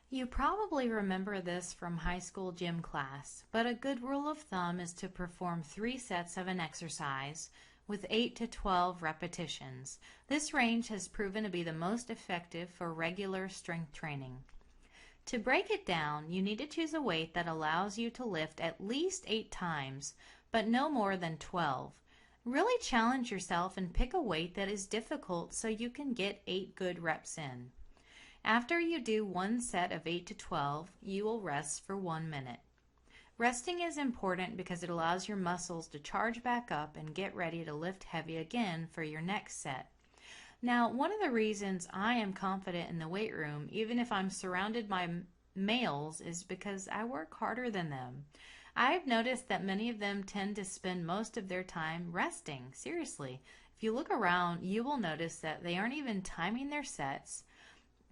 You probably remember this from high school gym class, but a good rule of thumb is to perform 3 sets of an exercise with 8 to 12 repetitions. This range has proven to be the most effective for regular strength training. To break it down, you need to choose a weight that allows you to lift at least 8 times, but no more than 12. Really challenge yourself and pick a weight that is difficult so you can get 8 good reps in. After you do one set of 8 to 12, you will rest for 1 minute. Resting is important because it allows your muscles to charge back up and get ready to lift heavy again for your next set. Now, one of the reasons I am confident in the weight room, even if I'm surrounded by males, is because I work harder than them. I've noticed that many of them tend to spend most of their time resting. Seriously, if you look around, you will notice that they aren't even timing their sets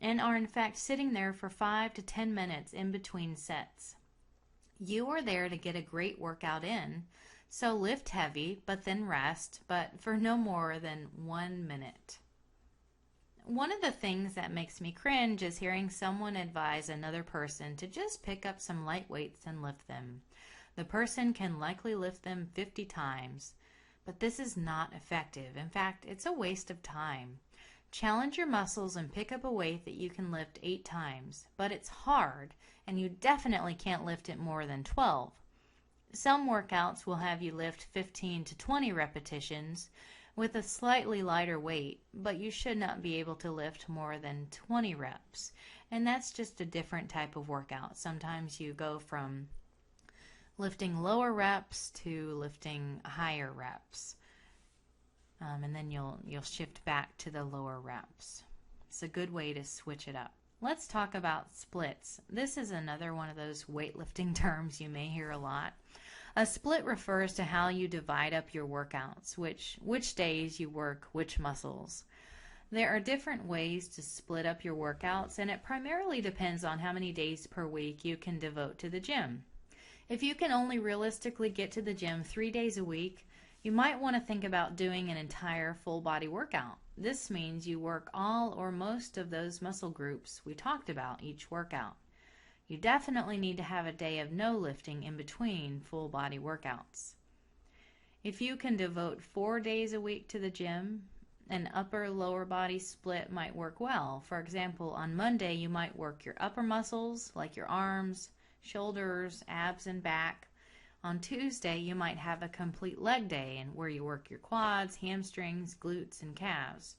and are in fact sitting there for 5 to 10 minutes in between sets. You are there to get a great workout in, so lift heavy, but then rest, but for no more than 1 minute. One of the things that makes me cringe is hearing someone advise another person to just pick up some light weights and lift them. The person can likely lift them 50 times, but this is not effective. In fact, it's a waste of time. Challenge your muscles and pick up a weight that you can lift 8 times, but it's hard and you definitely can't lift it more than 12. Some workouts will have you lift 15 to 20 repetitions with a slightly lighter weight, but you should not be able to lift more than 20 reps. And that's just a different type of workout. Sometimes you go from lifting lower reps to lifting higher reps. And then you'll shift back to the lower reps. It's a good way to switch it up. Let's talk about splits. This is another one of those weightlifting terms you may hear a lot. A split refers to how you divide up your workouts, which days you work which muscles. There are different ways to split up your workouts, and it primarily depends on how many days per week you can devote to the gym. If you can only realistically get to the gym 3 days a week, you might want to think about doing an entire full body workout. This means you work all or most of those muscle groups we talked about each workout. You definitely need to have a day of no lifting in between full body workouts. If you can devote 4 days a week to the gym, an upper-lower body split might work well. For example, on Monday you might work your upper muscles like your arms, shoulders, abs, and back. On Tuesday, you might have a complete leg day where you work your quads, hamstrings, glutes, and calves.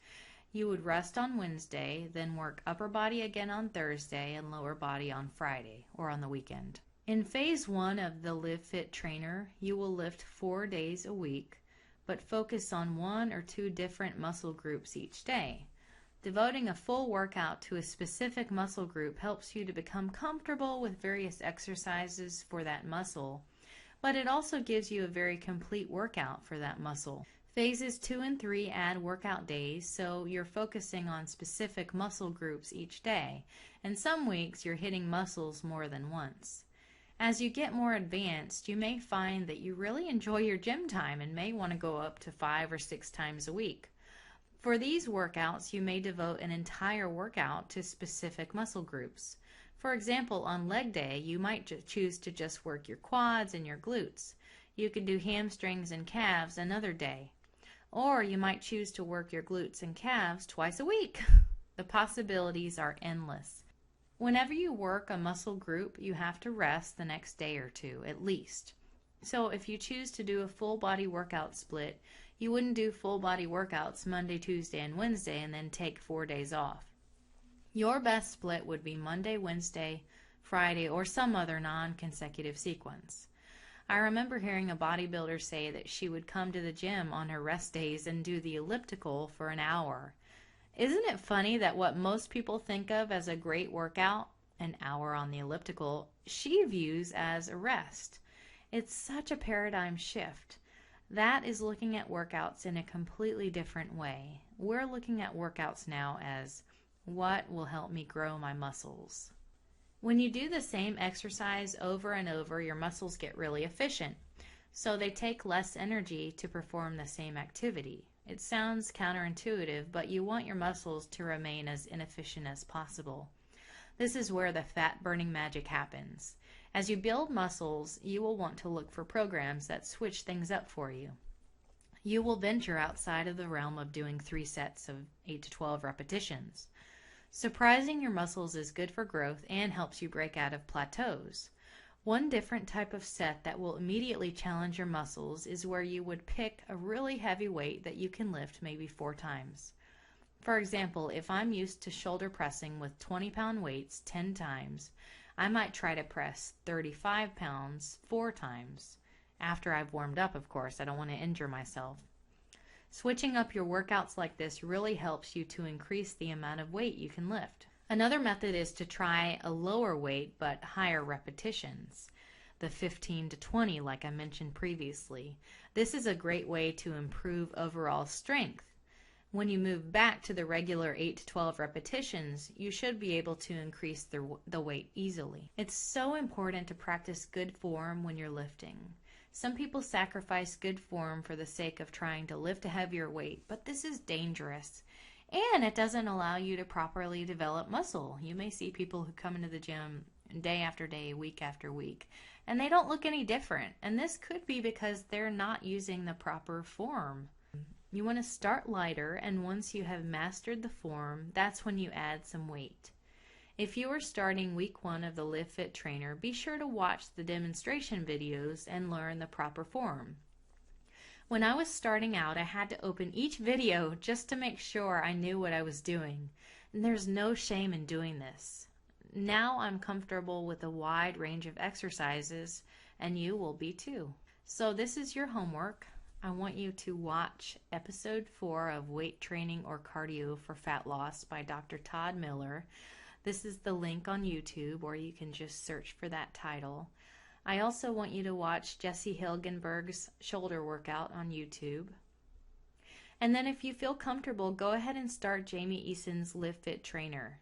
You would rest on Wednesday, then work upper body again on Thursday and lower body on Friday or on the weekend. In phase 1 of the Live Fit Trainer, you will lift 4 days a week, but focus on 1 or 2 different muscle groups each day. Devoting a full workout to a specific muscle group helps you to become comfortable with various exercises for that muscle, but it also gives you a very complete workout for that muscle. Phases 2 and 3 add workout days, so you're focusing on specific muscle groups each day, and some weeks you're hitting muscles more than once. As you get more advanced, you may find that you really enjoy your gym time and may want to go up to 5 or 6 times a week. For these workouts, you may devote an entire workout to specific muscle groups. For example, on leg day, you might choose to just work your quads and your glutes. You could do hamstrings and calves another day. Or you might choose to work your glutes and calves twice a week. The possibilities are endless. Whenever you work a muscle group, you have to rest the next day or two, at least. So if you choose to do a full body workout split, you wouldn't do full body workouts Monday, Tuesday, and Wednesday and then take 4 days off. Your best split would be Monday, Wednesday, Friday, or some other non-consecutive sequence. I remember hearing a bodybuilder say that she would come to the gym on her rest days and do the elliptical for an hour. Isn't it funny that what most people think of as a great workout, an hour on the elliptical, she views as a rest? It's such a paradigm shift. That is looking at workouts in a completely different way. We're looking at workouts now as what will help me grow my muscles. When you do the same exercise over and over, your muscles get really efficient, so they take less energy to perform the same activity. It sounds counterintuitive, but you want your muscles to remain as inefficient as possible. This is where the fat burning magic happens. As you build muscles, you will want to look for programs that switch things up for you. You will venture outside of the realm of doing 3 sets of 8 to 12 repetitions. Surprising your muscles is good for growth and helps you break out of plateaus. One different type of set that will immediately challenge your muscles is where you would pick a really heavy weight that you can lift maybe 4 times. For example, if I'm used to shoulder pressing with 20-pound weights 10 times, I might try to press 35 pounds 4 times. After I've warmed up, of course. I don't want to injure myself. Switching up your workouts like this really helps you to increase the amount of weight you can lift. Another method is to try a lower weight but higher repetitions, the 15 to 20 like I mentioned previously. This is a great way to improve overall strength. When you move back to the regular 8 to 12 repetitions, you should be able to increase the weight easily. It's so important to practice good form when you're lifting. Some people sacrifice good form for the sake of trying to lift a heavier weight, but this is dangerous. And it doesn't allow you to properly develop muscle. You may see people who come into the gym day after day, week after week, and they don't look any different. And this could be because they're not using the proper form. You want to start lighter, and once you have mastered the form, that's when you add some weight. If you are starting week 1 of the Live Fit Trainer, be sure to watch the demonstration videos and learn the proper form. When I was starting out, I had to open each video just to make sure I knew what I was doing. And there's no shame in doing this. Now I'm comfortable with a wide range of exercises, and you will be too. So this is your homework. I want you to watch episode 4 of Weight Training or Cardio for Fat Loss by Dr. Todd Miller. This is the link on YouTube, or you can just search for that title. I also want you to watch Jesse Hilgenberg's shoulder workout on YouTube. And then if you feel comfortable, go ahead and start Jamie Eason's Live Fit Trainer.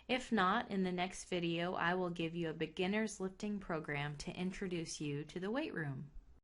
If not, in the next video, I will give you a beginner's lifting program to introduce you to the weight room.